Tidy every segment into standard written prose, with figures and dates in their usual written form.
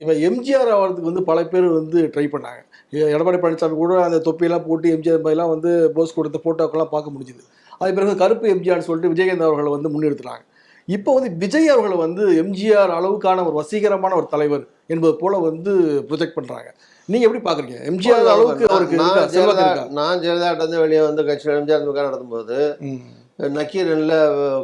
இப்ப எம்ஜிஆர் ஆவறதுக்கு வந்து பல பேர் வந்து ட்ரை பண்ணாங்க. எடப்பாடி பழனிசாமி கூட அந்த தொப்பியெல்லாம் போட்டு எம்ஜிஆர் மாரிலாம் வந்து போஸ் கொடுத்த ஃபோட்டோக்கெல்லாம் பார்க்க முடிஞ்சுது. அதுக்கு பிறகு கருப்பு எம்ஜிஆர்ன்னு சொல்லிட்டு விஜயகாந்த் அவர்கள வந்து முன்னிறுத்துனாங்க. இப்போ வந்து விஜய் அவர்கள வந்து எம்ஜிஆர் அளவுக்கான ஒரு வசீகரமான ஒரு தலைவர் என்பது போல வந்து ப்ரொஜெக்ட் பண்றாங்க. நீங்க எப்படி பார்க்குறீங்க? எம்ஜிஆர் அளவுக்கு அவருக்கு இருக்கா? செல்வாக்கு இருக்கா? நான் ஜெயலலிதாட்ட வந்து வெளியே வந்து கட்சியில் எம்ஜிஆர் நடத்தும்போது ம். நக்கீரன்ல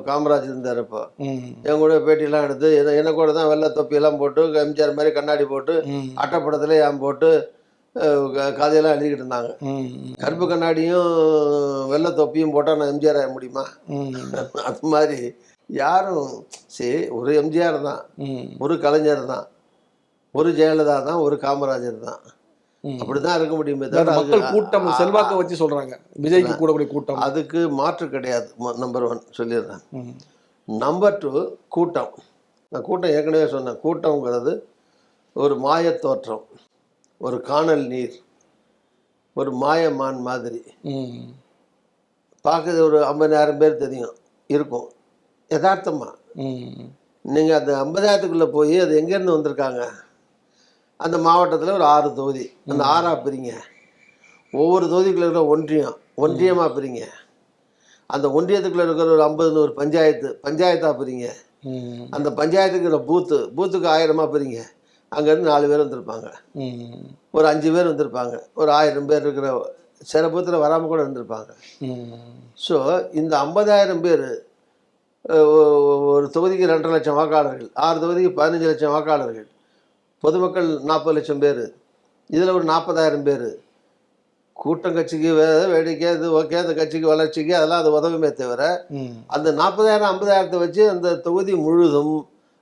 காமராஜ் இருந்தார். இப்போ ம். என் கூட பேட்டிலாம் எடுத்து என்ன கூட தான் வெள்ளை தொப்பியெல்லாம் போட்டு எம்ஜிஆர் மாதிரி கண்ணாடி போட்டு ம். அட்டைப்படத்தில் ஏன் போட்டு கதையெல்லாம் எழுதிக்கிட்டு இருந்தாங்க. ம். கருப்பு கண்ணாடியும் வெள்ளை தொப்பியும் போட்டால் நான் எம்ஜிஆர் ஆக முடியுமா? அது மாதிரி யாரும் சரி, ஒரு எம்ஜிஆர் தான், ஒரு கலைஞர் தான், ஒரு ஜெயலலிதா தான், ஒரு காமராஜர் தான். அப்படிதான் இருக்க முடியுமே தவிர மக்கள் கூட்டம் செல்வாக்க வச்சு சொல்றாங்க. விஜய்க்கு கூடக்கூடிய கூட்டம். அதுக்கு மாற்று கிடையாது. நம்பர் 1 சொல்லிடுறேன். நம்பர் 2 கூட்டம். நான் கூட்டம் ஏற்கனவே சொன்னேன். கூட்டம்ங்கிறது ஒரு மாயத் தோற்றம், ஒரு காணல் நீர், ஒரு மாயமான் மாதிரி. பார்க்குறது ஒரு 50,000 பேர் தெரியும் இருக்கும் யதார்த்தமா. நீங்கள் அந்த 50,000க்குள்ளே போய் அது எங்கேருந்து வந்திருக்காங்க? அந்த மாவட்டத்தில் ஒரு 6 தொகுதி, அந்த 6ஆக பிரிங்க. ஒவ்வொரு தொகுதிக்குள்ள இருக்கிற ஒன்றியமாக பிரிங்க. அந்த ஒன்றியத்துக்குள்ள இருக்கிற ஒரு 50-100 பஞ்சாயத்தாக பிரிங்க. அந்த பஞ்சாயத்துக்கு இருக்கிற பூத்துக்கு 1000மாக பிரிங்க. அங்கேருந்து 4 பேர் வந்திருப்பாங்க, ஒரு 5 பேர் வந்திருப்பாங்க, ஒரு 1000 பேர் இருக்கிற சில பூத்தில் வராமல் கூட இருந்திருப்பாங்க. ஸோ இந்த 50,000 பேர் ஒரு தொகுதிக்கு 2.5 லட்சம் வாக்காளர்கள், 6 தொகுதிக்கு 15 லட்சம் வாக்காளர்கள், பொதுமக்கள் 40 லட்சம் பேர், இதில் ஒரு 40,000 பேர். கூட்டம் கட்சிக்கு வேடிக்கை இது ஓகே, அந்த கட்சிக்கு வளர்ச்சிக்கு அதெல்லாம் அது உதவுமே தவிர அந்த 40,000 50,000 வச்சு அந்த தொகுதி முழுதும்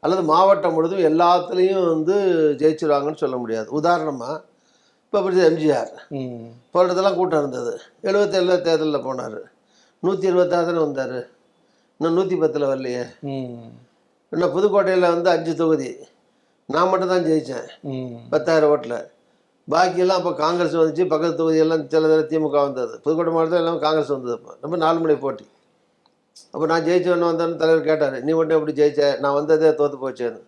அல்லது மாவட்டம் முழுதும் எல்லாத்துலேயும் வந்து ஜெயிச்சிருவாங்கன்னு சொல்ல முடியாது. உதாரணமாக இப்போ எம்ஜிஆர் போராட்டத்தெல்லாம் கூட்டம் இருந்தது. 77 தேர்தலில் போனார், 126 தானே வந்தார், இன்னும் 110 வரலையே. இன்னும் புதுக்கோட்டையில் வந்து 5 தொகுதி நான் மட்டும் தான் ஜெயித்தேன் 10,000 ஓட்டில். பாக்கியெல்லாம் அப்போ காங்கிரஸ் வந்துச்சு, பக்கத்து தொகுதியெல்லாம் சில பேர் திமுக வந்தது. புதுக்கோட்டை மாவட்டத்தில் எல்லாம் காங்கிரஸ் வந்தது. அப்போ ரொம்ப 4 முனை போட்டி. அப்போ நான் ஜெயிச்சவொன்னு வந்தேன்னு தலைவர் கேட்டார், நீ மட்டும் எப்படி ஜெயிச்ச? நான் வந்ததே தோற்று போச்சேன்னு.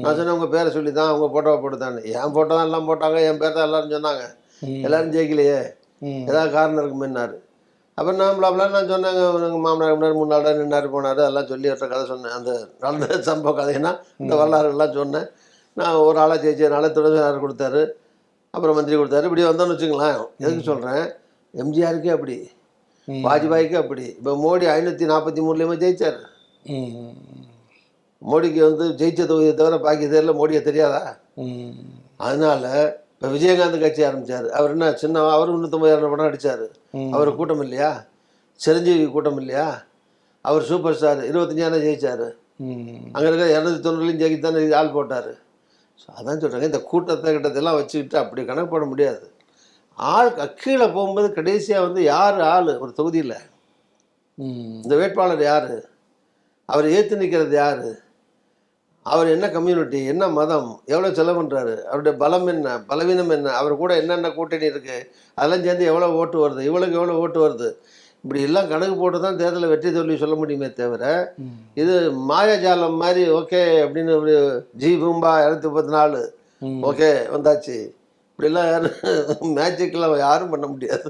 நான் சொன்னேன், உங்கள் பேரை சொல்லி தான், உங்கள் ஃபோட்டோவை போட்டு தான். என் ஃபோட்டோ தான் எல்லாம் போட்டாங்க, என் பேர் தான் எல்லோரும் சொன்னாங்க. எல்லோரும் ஜெயிக்கலையே, ஏதாவது காரணம் இருக்குமேன்னாரு. அப்புறம் நான் சொன்னாங்க, எங்கள் மாமனார் முன்னாடி 3 நாள் நின்னார் போனார், அதெல்லாம் சொல்லி அவர்கிட்ட கதை சொன்னேன். அந்த நடந்த சம்பவ கதைன்னா இந்த வரலாறுலாம் சொன்னேன். நான் ஒரு ஆளாக ஜெயிச்சதுனால துணைவியாளர் கொடுத்தாரு, அப்புறம் மந்திரி கொடுத்தாரு. இப்படி வந்தோன்னு வச்சுங்களேன். எதுக்கு சொல்கிறேன், எம்ஜிஆருக்கே அப்படி, வாஜ்பாய்க்கு அப்படி. இப்போ மோடி 543 ஜெயிச்சார். மோடிக்கு வந்து ஜெயிச்ச தொகுதியை தவிர பாக்கி தேர்தலில் மோடியை தெரியாதா? அதனால இப்போ விஜயகாந்த் கட்சி ஆரம்பித்தார். அவர் என்ன சின்ன, அவர் 350,000 படம் அடித்தார். அவர் கூட்டம் இல்லையா? சிரஞ்சீவி கூட்டம் இல்லையா? அவர் சூப்பர் ஸ்டார் 25,000 ஜெயிச்சார். அங்கே இருக்கிற 290 ஜெயிக்கத்தானே ஆள் போட்டார். ஸோ அதான் சொல்கிறாங்க, இந்த கூட்டத்தை கிட்டத்தெல்லாம் வச்சுக்கிட்டு அப்படி கணக்கு போட முடியாது. ஆள் கீழே போகும்போது கடைசியாக வந்து யார் ஆள் ஒரு தொகுதியில், இந்த வேட்பாளர் யார், அவர் ஏற்று நிற்கிறது யார், அவர் என்ன கம்யூனிட்டி, என்ன மதம், எவ்வளோ செலவு பண்ணுறாரு, அவருடைய பலம் என்ன, பலவீனம் என்ன, அவர் கூட என்னென்ன கூட்டணி இருக்குது, அதெல்லாம் சேர்ந்து எவ்வளோ ஓட்டு வருது, இவளுக்கு எவ்வளோ ஓட்டு வருது, இப்படி எல்லாம் கணக்கு போட்டு தான் தேர்தலில் வெற்றி தோல்வி சொல்ல முடியுமே தவிர இது மாயாஜாலம் மாதிரி ஓகே அப்படின்னு ஒரு ஜி பூம்பா 234 ஓகே வந்தாச்சு இப்படிலாம் யாரும் மேஜிக்கெலாம் யாரும் பண்ண முடியாது.